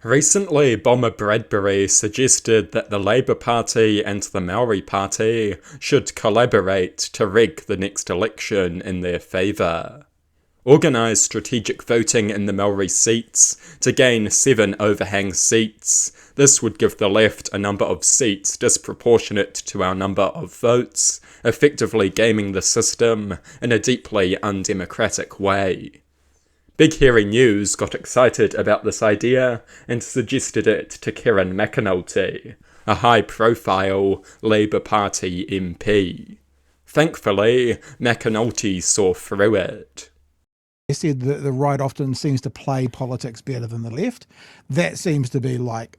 Recently, Bomber Bradbury suggested that the Labour Party and the Maori Party should collaborate to rig the next election in their favour. Organise strategic voting in the Maori seats to gain 7 overhang seats. This would give the left a number of seats disproportionate to our number of votes, effectively gaming the system in a deeply undemocratic way. Big Hairy News got excited about this idea and suggested it to Kieran McAnulty, a high-profile Labour Party MP. Thankfully, McAnulty saw through it. They said that the right often seems to play politics better than the left. That seems to be like,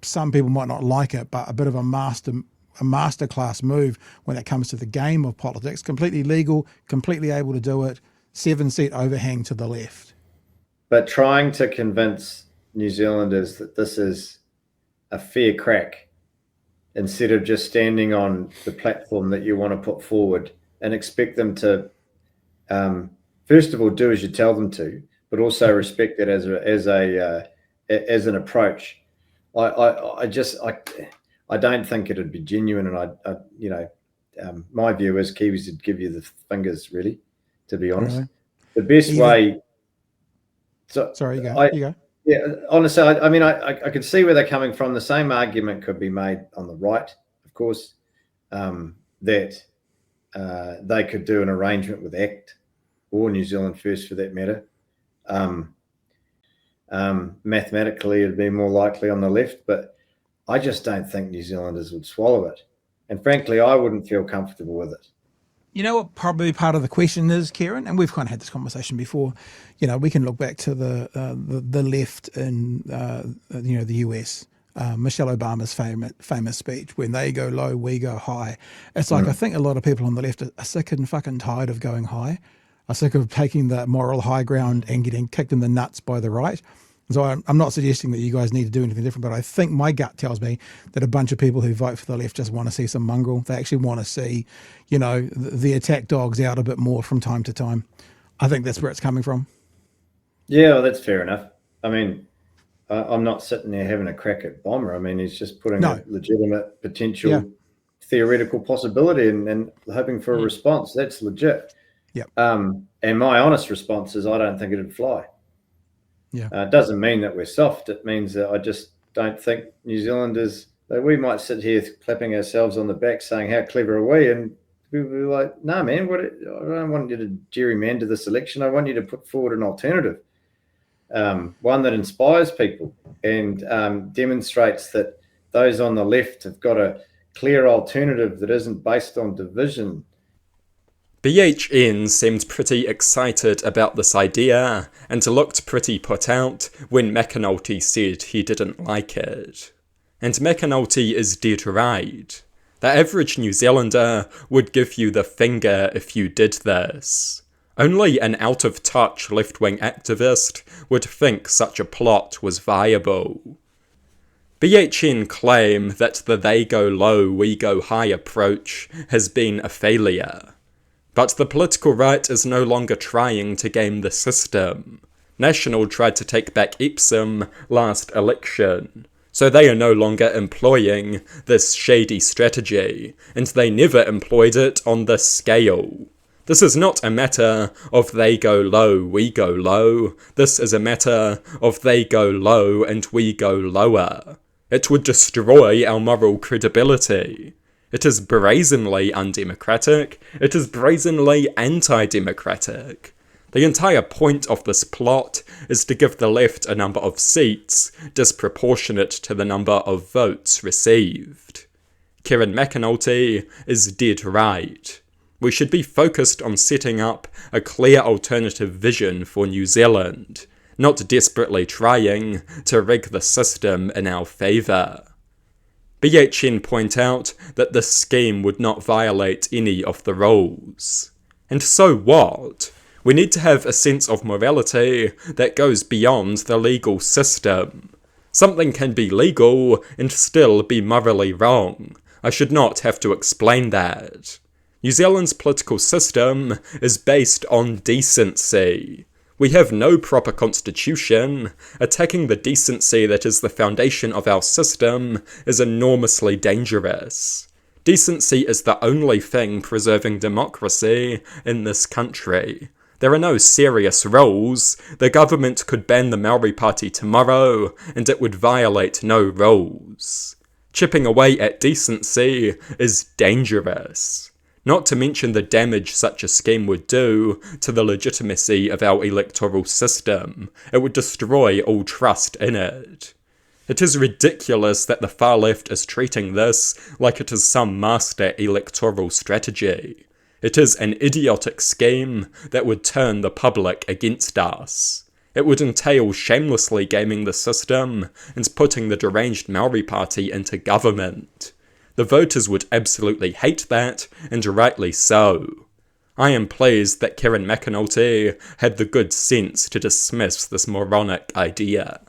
some people might not like it, but a bit of a masterclass move when it comes to the game of politics. Completely legal, completely able to do it. 7-seat overhang to the left. But trying to convince New Zealanders that this is a fair crack, instead of just standing on the platform that you want to put forward and expect them to, first of all, do as you tell them to, but also respect it as an approach. I don't think it'd be genuine, and my view is Kiwis would give you the fingers, really. To be honest, the best way. Sorry, you go. Yeah, honestly, I could see where they're coming from. The same argument could be made on the right, of course, that they could do an arrangement with ACT or New Zealand First, for that matter. Mathematically, it'd be more likely on the left, but I just don't think New Zealanders would swallow it, and frankly, I wouldn't feel comfortable with it. You know what probably part of the question is, Kieran, and we've kind of had this conversation before. You know, we can look back to the left in the US. Michelle Obama's famous speech, when they go low, we go high. It's like, I think a lot of people on the left are sick and fucking tired of going high, are sick of taking the moral high ground and getting kicked in the nuts by the right. So I'm not suggesting that you guys need to do anything different, but I think my gut tells me that a bunch of people who vote for the left just want to see some mongrel. They actually want to see, the attack dogs out a bit more from time to time. I think that's where it's coming from. Yeah, well, that's fair enough. I mean, I'm not sitting there having a crack at Bomber. I mean, he's just putting a legitimate potential theoretical possibility and hoping for a response. That's legit. Yep. And my honest response is I don't think it'd fly. Yeah. It doesn't mean that we're soft. It means that I just don't think New Zealanders, that we might sit here clapping ourselves on the back saying, how clever are we? And we'll be like, no, man, I don't want you to gerrymander this election. I want you to put forward an alternative, one that inspires people and demonstrates that those on the left have got a clear alternative that isn't based on division. BHN seemed pretty excited about this idea and looked pretty put out when McAnulty said he didn't like it. And McAnulty is dead right. The average New Zealander would give you the finger if you did this. Only an out-of-touch left-wing activist would think such a plot was viable. BHN claim that the they go low, we go high approach has been a failure. But the political right is no longer trying to game the system. National tried to take back Epsom last election, so they are no longer employing this shady strategy, and they never employed it on this scale. This is not a matter of they go low, we go low. This is a matter of they go low and we go lower. It would destroy our moral credibility. It is brazenly undemocratic. It is brazenly anti-democratic. The entire point of this plot is to give the left a number of seats disproportionate to the number of votes received. Kieran McAnulty is dead right. We should be focused on setting up a clear alternative vision for New Zealand, not desperately trying to rig the system in our favour. BHN point out that this scheme would not violate any of the rules. And so what? We need to have a sense of morality that goes beyond the legal system. Something can be legal and still be morally wrong. I should not have to explain that. New Zealand's political system is based on decency. We have no proper constitution. Attacking the decency that is the foundation of our system is enormously dangerous. Decency is the only thing preserving democracy in this country. There are no serious rules. The government could ban the Maori Party tomorrow, and it would violate no rules. Chipping away at decency is dangerous. Not to mention the damage such a scheme would do to the legitimacy of our electoral system. It would destroy all trust in it. It is ridiculous that the far left is treating this like it is some master electoral strategy. It is an idiotic scheme that would turn the public against us. It would entail shamelessly gaming the system and putting the deranged Maori Party into government. The voters would absolutely hate that, and rightly so. I am pleased that Kieran McAnulty had the good sense to dismiss this moronic idea.